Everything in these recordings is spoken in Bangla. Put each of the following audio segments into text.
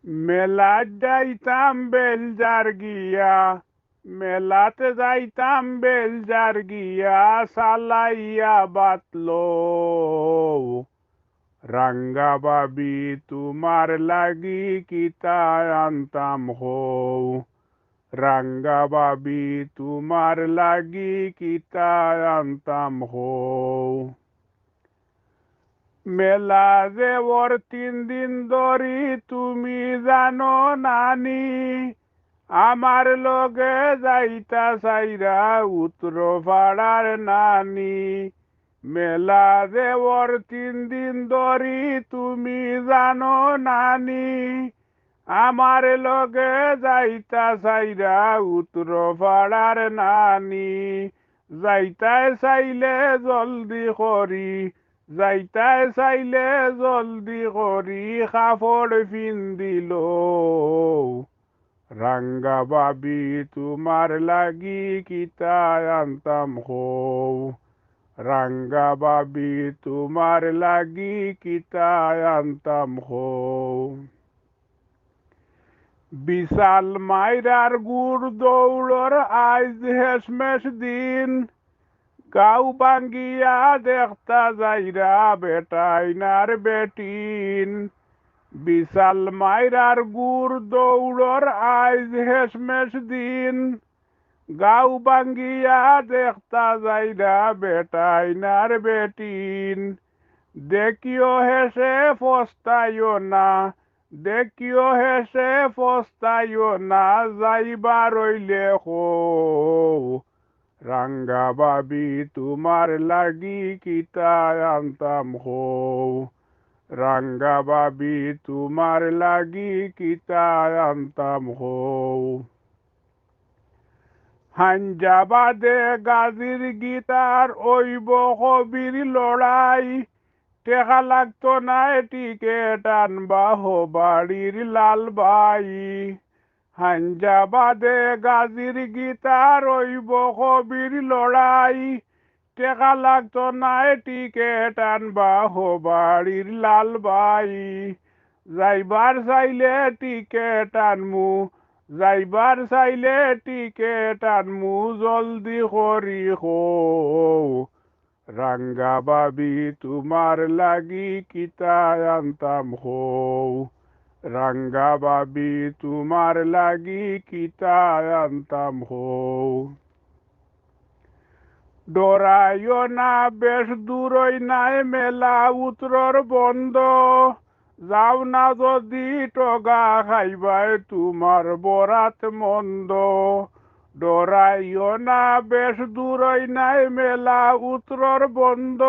মেলাত যাইতাম বেলজার গিয়া, মেলাতে যাইতাম বেলজার গিয়া, সালাইয়া বাতলো রাঙ্গা বাবি তোমার লাগি কিতা আনতাম হও, রাঙ্গা বাবি তোমার লাগি কিতা আনতাম হও। মেলা যে ওর 3 দিন ধরি তুমি জানো নানি, আমার লগে যাইতা চাইরা উত্তর পাড়ার নানি। মেলা যে ওর 3 দিন ধরি তুমি জানো নানি, আমার লগে যাইতা চাইরা উত্তর পাড়ার নানি। যাইতায় চাইলে জলদি করি, যাইতায় চাইলে জলদি করি, কাপড় পিন্দিল রাঙ্গা বাবি তোমার লাগি কিতা আনতাম হও, রাঙ্গা বাবি তোমার লাগি কিতা আনতাম হও। বিশাল মাইরার গুড় দৌড়র আজ হেসমেস দিন, গাও বাঙ্গিয়া দেখতা যাইরা বেটাইনার বেটিন। বিশাল মাইরার গুড় দৌড়র আজ হেসমেস দিন, গাও বাঙ্গিয়া দেখতা যাইরা বেটাইনার বেটিন। দেখিও হেসে পস্তাইও না, দেখিও হেসে পস্তাইও না, যাইবা রইলে হও, রাঙ্গা বাবি তোমার লাগি কিতা আনতাম হও, রাঙ্গা বাবি তোমার লাগি কিতা আনতাম হও। হাঞ্জাবাদে গাজির গীতার ওইব কবির লড়াই, টেকা লাগতো না টিকেট আনবা হো বাড়ির লাল ভাই। হাঞ্জাবাদে গাজির গীতার ওইব কবির লড়াই, টেকা লাগতো না টিকেট আনবা হো বাড়ির লাল ভাই। যাইবার চাইলে টিকেট আনমু, যাইবার চাইলে টিকেট আনমু, জলদি করি হও, রাঙ্গা বাবি তোমার লাগি কিতা আনতাম হও, রাঙ্গা বাবি তোমার লাগি কিতা আনতাম হও। ডরাইও না বেশ দূরই নাই মেলা উত্তর বন্ধ, যাও না যদি টগা খাইবাই তোমার বরাত মন্দ। ডরাইও না বেশ দূরই নাই মেলা উত্তর বন্ধ,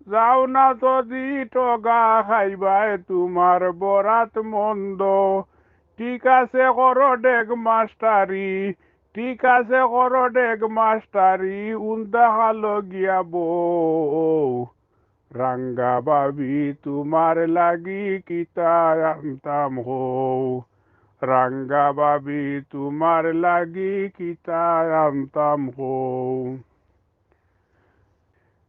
যাও না যদি টগা খাইবাই তোমার বরাত মন্দ। ঠিক আছে করো ডেগ মাস্টারি, ঠিক আছে করো ডেগ মাস্টারি, উন্দা হালো গিয়া বউ, রাঙ্গা বাবি তোমার লাগি কিতা আনতাম হও, রাঙ্গা বাবি তোমার লাগি কিতা আনতাম হও।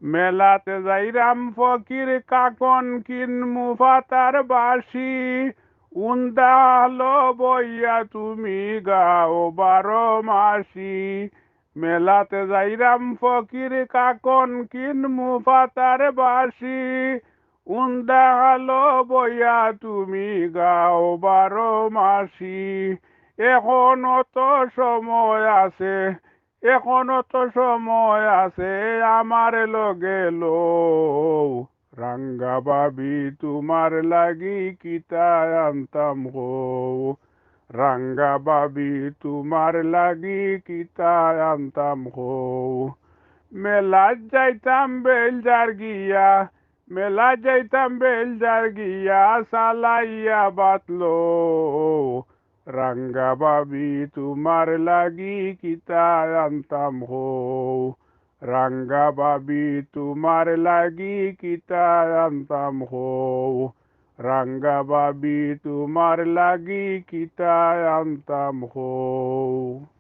মেলাতে যাইরাম ফকির কাকন কিনমু ফাতার বাসি, উন্দা হালো বইয়া তুমি গাও 12 মাসি। মেলাতে যাইরাম ফকির কাকন কিনমু ফাতার বাসি, উন্দা হালো বইয়া তুমি গাও 12 মাসি। এখনো তো সময় আছে, এখনো তো সময় আছে, আমার লগে লও, রাঙ্গা বাবি তোমার লাগি কিতা আনতাম হও, রাঙ্গা বাবি তোমার লাগি কিতা আনতাম হও। মেলাত যাইতাম বেলজার গিয়া, মেলাত যাইতাম বেলজার গিয়া, সালাইয়া বাতলো রাঙ্গা বাবি তোমার লাগি কিতা আনতাম হও, রাঙ্গা বাবি তোমার লাগি কিতা আনতাম হও, রাঙ্গা বাবি তোমার লাগি কিতা আনতাম হও।